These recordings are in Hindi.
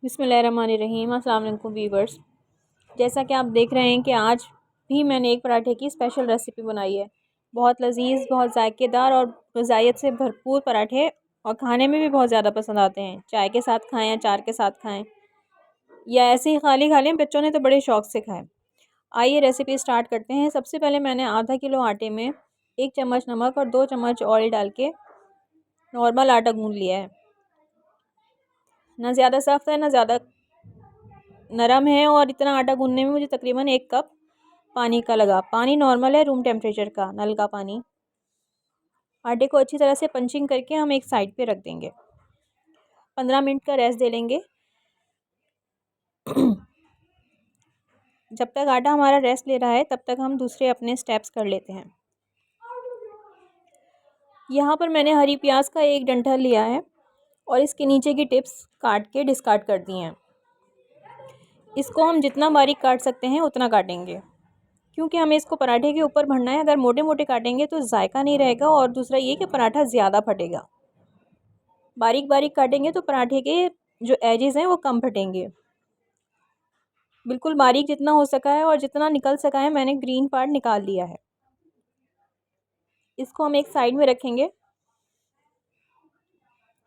बिस्मिल्लाहिर्रहमानिर्रहीम। अस्सलाम वालेकुम व्यूअर्स। जैसा कि आप देख रहे हैं कि आज भी मैंने एक पराठे की स्पेशल रेसिपी बनाई है। बहुत लजीज, बहुत जायकेदार और ग़िज़ाइयत से भरपूर पराठे, और खाने में भी बहुत ज़्यादा पसंद आते हैं। चाय के साथ खाएं, अचार के साथ खाएं, या ऐसे ही खाली खा लें। बच्चों ने तो बड़े शौक़ से खाएं। आइए रेसिपी स्टार्ट करते हैं। सबसे पहले मैंने आधा किलो आटे में 1 चम्मच नमक और 2 चम्मच ऑयल डाल के नॉर्मल आटा गूँध लिया है। ना ज़्यादा सख्त है ना ज़्यादा नरम है, और इतना आटा गूँधने में मुझे तकरीबन 1 कप पानी का लगा। पानी नॉर्मल है, रूम टेम्परेचर का, नल का पानी। आटे को अच्छी तरह से पंचिंग करके हम एक साइड पे रख देंगे। 15 मिनट का रेस्ट दे लेंगे। जब तक आटा हमारा रेस्ट ले रहा है तब तक हम दूसरे अपने स्टेप्स कर लेते हैं। यहाँ पर मैंने हरी प्याज का एक डंठल लिया है और इसके नीचे की टिप्स काट के डिस्कार्ड कर दी हैं। इसको हम जितना बारीक काट सकते हैं उतना काटेंगे, क्योंकि हमें इसको पराठे के ऊपर भरना है। अगर मोटे मोटे काटेंगे तो जायका नहीं रहेगा, और दूसरा ये कि पराठा ज़्यादा फटेगा। बारीक बारीक काटेंगे तो पराठे के जो एजेस हैं वो कम फटेंगे। बिल्कुल बारीक जितना हो सका है और जितना निकल सका है मैंने ग्रीन पार्ट निकाल दिया है। इसको हम एक साइड में रखेंगे,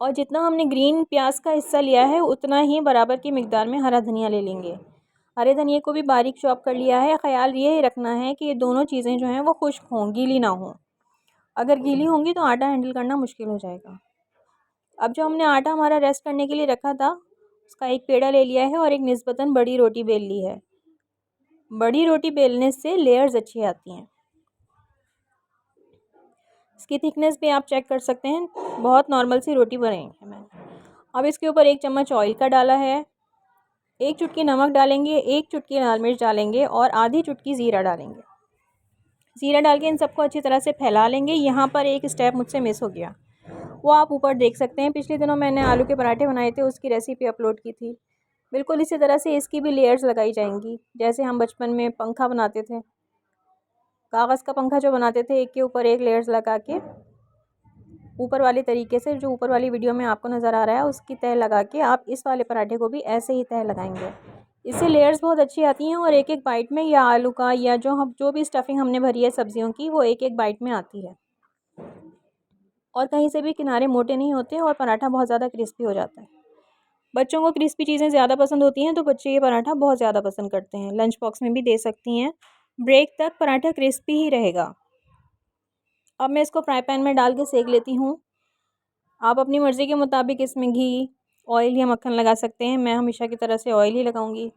और जितना हमने ग्रीन प्याज का हिस्सा लिया है उतना ही बराबर की मिकदार में हरा धनिया ले लेंगे। हरे धनिया को भी बारीक चॉप कर लिया है। ख्याल ये रखना है कि ये दोनों चीज़ें जो हैं वो खुश्क हों, गीली ना हों। अगर गीली होंगी तो आटा हैंडल करना मुश्किल हो जाएगा। अब जो हमने आटा हमारा रेस्ट करने के लिए रखा था, उसका एक पेड़ा ले लिया है और एक निस्बतन बड़ी रोटी बेल ली है। बड़ी रोटी बेलने से लेयर्स अच्छी आती हैं। इसकी थिकनेस भी आप चेक कर सकते हैं। बहुत नॉर्मल सी रोटी बनाई है मैंने। अब इसके ऊपर 1 चम्मच ऑयल का डाला है, 1 चुटकी नमक डालेंगे, 1 चुटकी लाल मिर्च डालेंगे और आधी चुटकी ज़ीरा डालेंगे। ज़ीरा डाल के इन सबको अच्छी तरह से फैला लेंगे। यहाँ पर एक स्टेप मुझसे मिस हो गया, वो आप ऊपर देख सकते हैं। पिछले दिनों मैंने आलू के पराठे बनाए थे, उसकी रेसिपी अपलोड की थी। बिल्कुल इसी तरह से इसकी भी लेयर्स लगाई जाएंगी, जैसे हम बचपन में पंखा बनाते थे। कागज़ का पंखा जो बनाते थे, एक के ऊपर एक लेयर्स लगा के, ऊपर वाले तरीके से, जो ऊपर वाली वीडियो में आपको नज़र आ रहा है उसकी तह लगा के आप इस वाले पराठे को भी ऐसे ही तह लगाएंगे। इससे लेयर्स बहुत अच्छी आती हैं, और एक एक बाइट में, या आलू का या जो भी स्टफिंग हमने भरी है सब्जियों की, वो एक एक बाइट में आती है, और कहीं से भी किनारे मोटे नहीं होते, और पराठा बहुत ज़्यादा क्रिस्पी हो जाता है। बच्चों को क्रिस्पी चीज़ें ज़्यादा पसंद होती हैं, तो बच्चे ये पराठा बहुत ज़्यादा पसंद करते हैं। लंच बॉक्स में भी दे सकती हैं। ब्रेक तक पराठा क्रिस्पी ही रहेगा। अब मैं इसको फ्राई पैन में डाल के सेक लेती हूँ। आप अपनी मर्ज़ी के मुताबिक इसमें घी, ऑयल या मक्खन लगा सकते हैं। मैं हमेशा की तरह से ऑयल ही लगाऊंगी।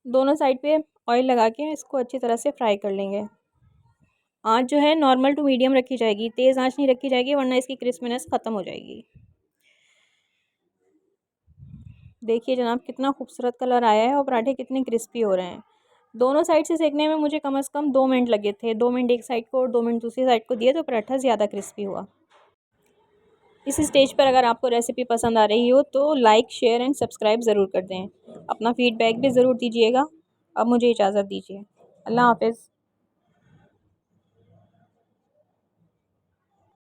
दोनों साइड पे ऑयल लगा के इसको अच्छी तरह से फ्राई कर लेंगे। आँच जो है नॉर्मल टू मीडियम रखी जाएगी, तेज़ आँच नहीं रखी जाएगी, वरना इसकी क्रिस्पीनेस ख़त्म हो जाएगी। देखिए जनाब, कितना खूबसूरत कलर आया है और पराठे कितने क्रिस्पी हो रहे हैं। दोनों साइड से सेकने में मुझे कम से कम 2 मिनट लगे थे। 2 मिनट एक साइड को और 2 मिनट दूसरी साइड को दिए, तो पराठा ज़्यादा क्रिस्पी हुआ। इस स्टेज पर अगर आपको रेसिपी पसंद आ रही हो तो लाइक, शेयर एंड सब्सक्राइब ज़रूर कर दें। अपना फ़ीडबैक भी ज़रूर दीजिएगा। अब मुझे इजाज़त दीजिए। अल्लाह हाफ़िज़।